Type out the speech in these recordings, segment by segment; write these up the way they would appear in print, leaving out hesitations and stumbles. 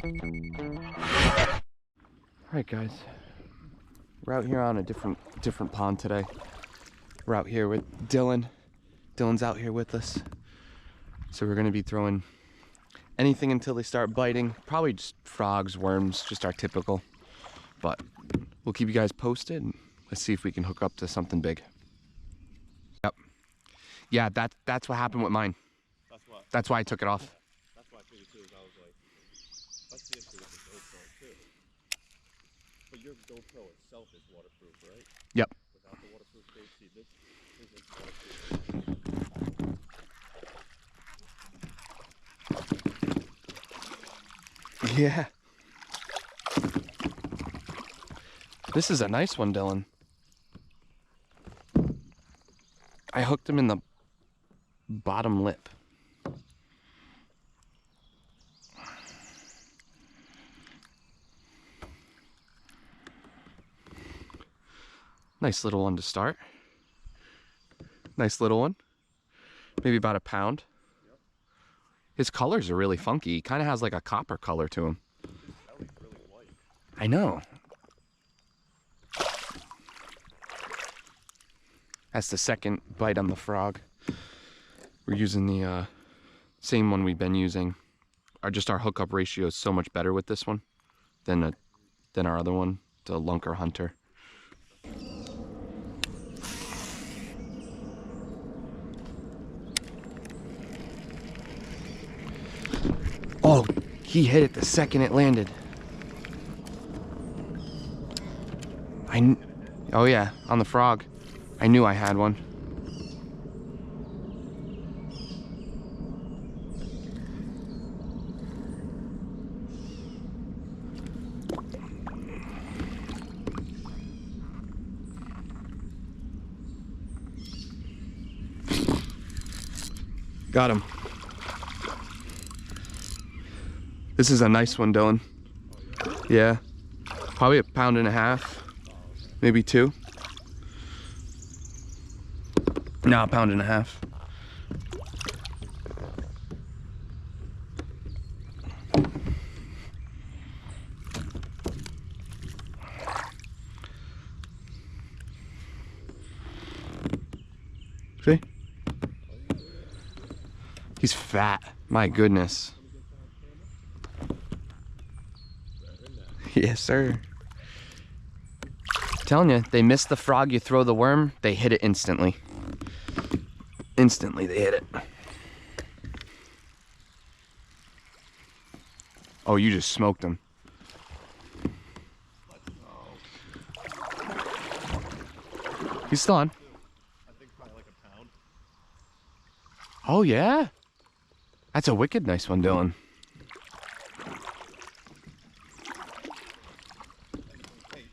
Alright guys, we're out here on a different pond today. We're out here with Dylan. Dylan's out here with us. So we're gonna be throwing anything until they start biting. Probably just frogs, worms, just our typical. But we'll keep you guys posted. Let's see if we can hook up to something big. Yep. Yeah, that's what happened with mine. That's what? That's why I took it off. That's why I figured too, is I was like, let's see if there's a GoPro too. But your GoPro itself is waterproof, right? Yep. Without the waterproof tape, see, this isn't waterproof. Yeah. This is a nice one, Dylan. I hooked him in the bottom lip. Nice little one to start. Nice little one. Maybe about a pound. Yep. His colors are really funky. He kind of has like a copper color to him. His belly's really white. I know. That's the second bite on the frog. We're using the same one we've been using. Our hookup ratio is so much better with this one than our other one, the Lunker Hunter. Oh, he hit it the second it landed. Oh yeah, on the frog. I knew I had one. Got him. This is a nice one, Dylan. Oh, yeah? Yeah. Probably a pound and a half, maybe 2. No, a pound and a half. See? He's fat. My goodness. Yes, sir. Telling you, they miss the frog, you throw the worm, they hit it instantly. Instantly, they hit it. Oh, you just smoked him. He's still on. I think probably like a pound. Oh, yeah? That's a wicked nice one, Dylan. Hey,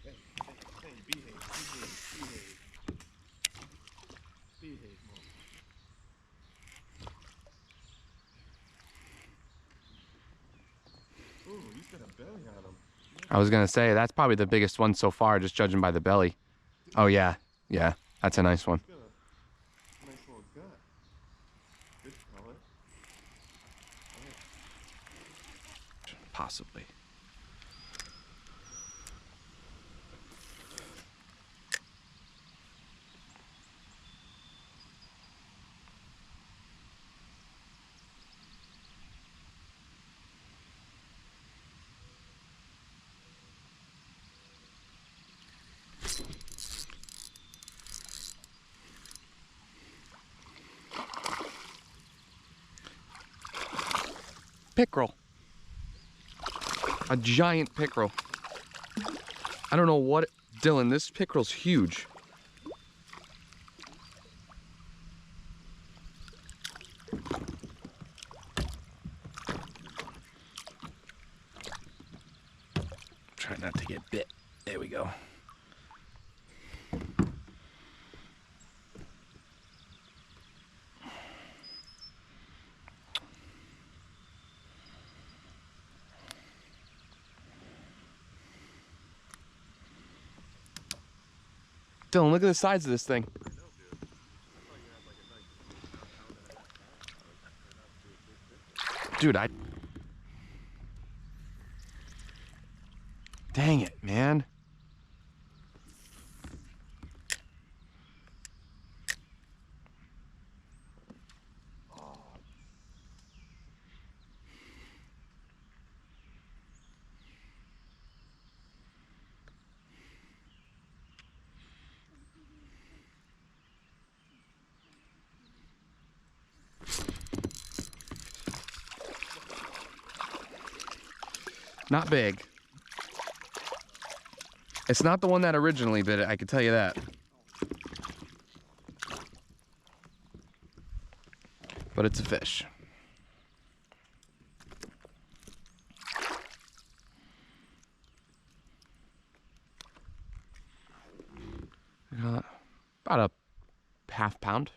behave, Mom. Ooh, he's got a belly on him. I was gonna say, that's probably the biggest one so far, just judging by the belly. Oh, yeah. Yeah, that's a nice one. He's got a nice little gut. Good color. Possibly. Pickerel. A giant pickerel. I don't know what... Dylan, this pickerel's huge. Try not to get bit. There we go. Dylan, look at the size of this thing. Dude, Dang it, man. Not big. It's not the one that originally bit it, I can tell you that. But it's a fish. About a half pound.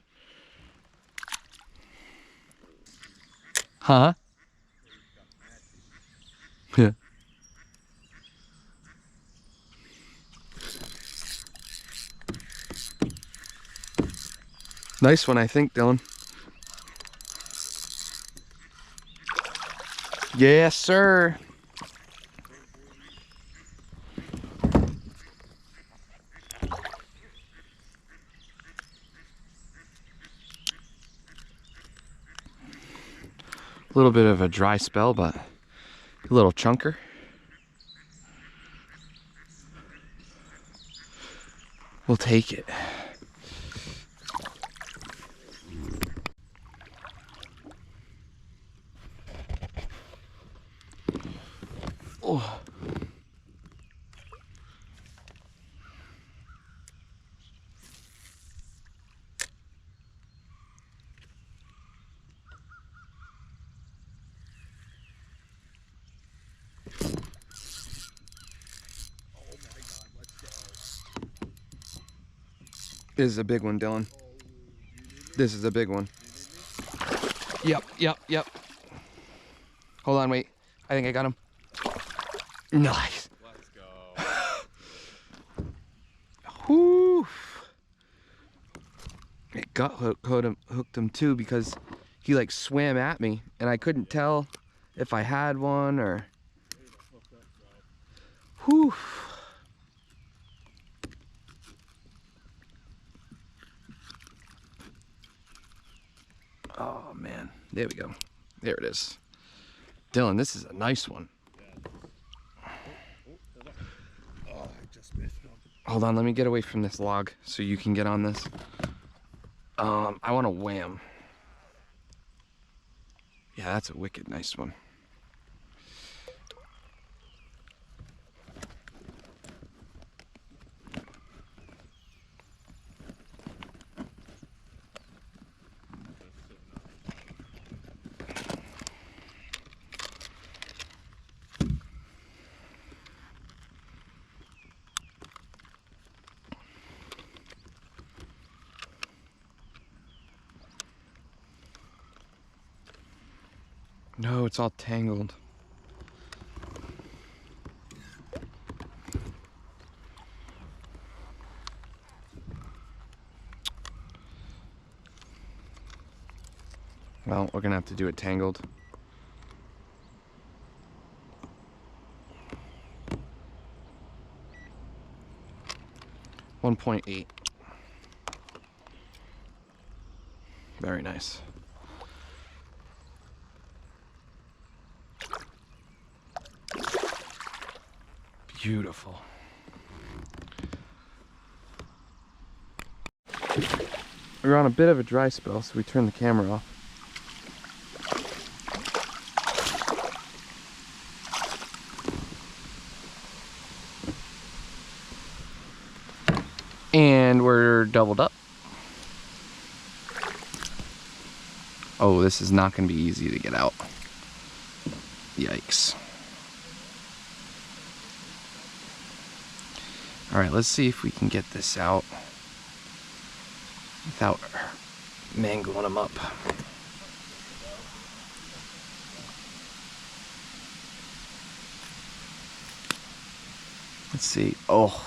Huh? Yeah. Nice one, I think, Dylan. Yes, sir. A little bit of a dry spell, but a little chunker. We'll take it. Oh. This is a big one, Dylan. This is a big one. Yep. Hold on, wait. I think I got him. Nice. Let's go. Whoo. It hooked him too because he like swam at me and I couldn't tell if I had one or. Whew. Oh man, there we go. There it is. Dylan, this is a nice one. Oh, I just missed him. Hold on, let me get away from this log so you can get on this. I want to wham. Yeah, that's a wicked nice one. No, it's all tangled. Well, we're gonna have to do it tangled. $1.8. Very nice. Beautiful. We were on a bit of a dry spell, so we turned the camera off. And we're doubled up. Oh, this is not going to be easy to get out. Yikes. All right, let's see if we can get this out without mangling them up. Let's see. Oh,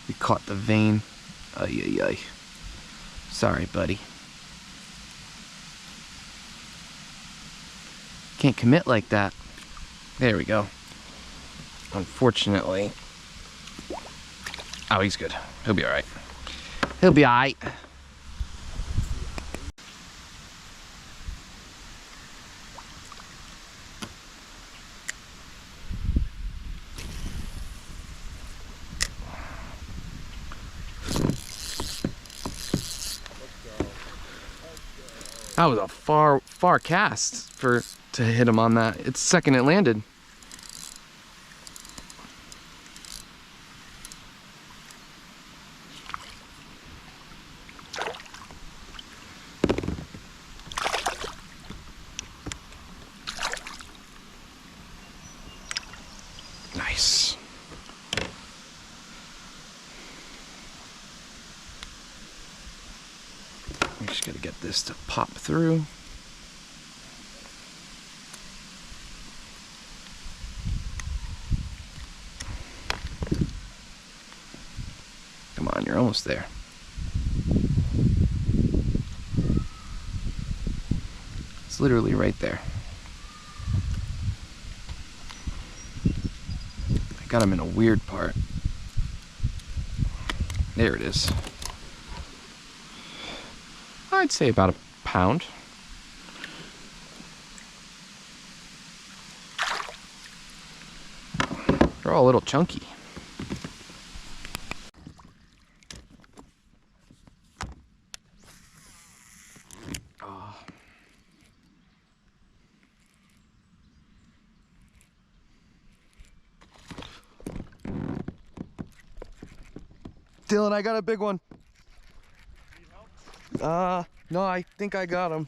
we caught the vein. Ay. Sorry, buddy. Can't commit like that. There we go. Unfortunately. Oh, he's good. He'll be all right. He'll be all right. That was a far cast to hit him on that. It's the second it landed. Nice. We just gotta get this to pop through. Come on, you're almost there. It's literally right there. I got him in a weird part. There it is. I'd say about a pound. They're all a little chunky. Dylan, I got a big one. No, I think I got him.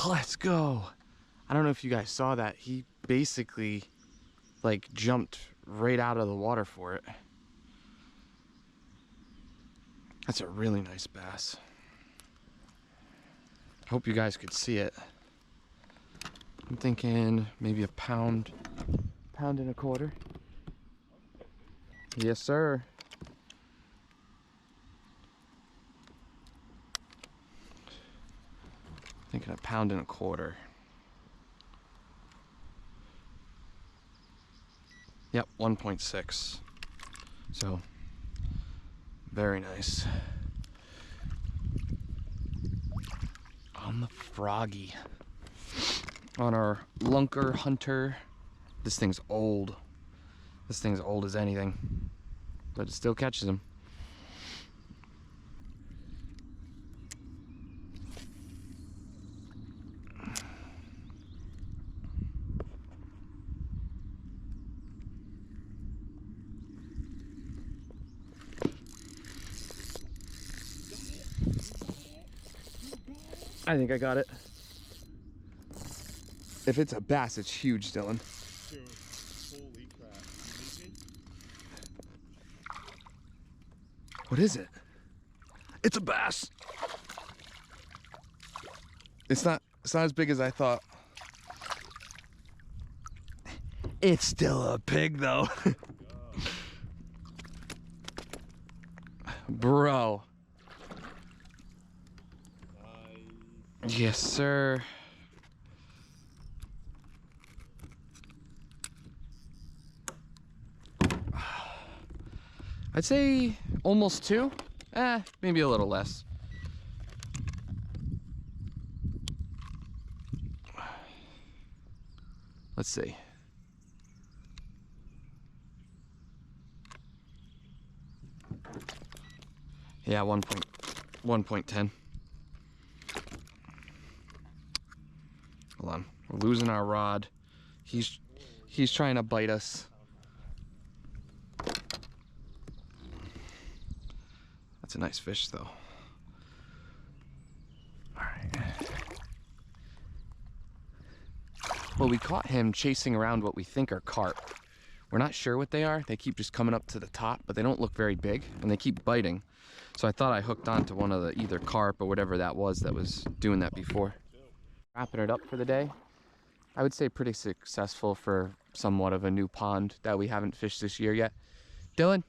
Let's go. I don't know if you guys saw that. He basically like jumped right out of the water for it. That's a really nice bass. Hope you guys could see it. I'm thinking maybe a pound and a quarter. Yes, sir. Thinking a pound and a quarter. Yep, 1.6. So, very nice. On the Froggy. On our Lunker Hunter. This thing's old. This thing's old as anything. But it still catches them. I think I got it. If it's a bass, it's huge, Dylan. Dude, holy crap. What is it? It's a bass. It's not as big as I thought. It's still a pig though. Bro. Nice. Yes, sir. I'd say almost 2. Maybe a little less. Let's see. Yeah, 1.10. Hold on. We're losing our rod. He's trying to bite us. That's a nice fish though. Alright. Well, we caught him chasing around what we think are carp. We're not sure what they are. They keep just coming up to the top, but they don't look very big, and they keep biting. So I thought I hooked onto one of the either carp or whatever that was doing that before. Wrapping it up for the day. I would say pretty successful for somewhat of a new pond that we haven't fished this year yet. Dylan,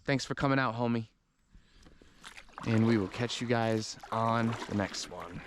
thanks for coming out, homie. And we will catch you guys on the next one.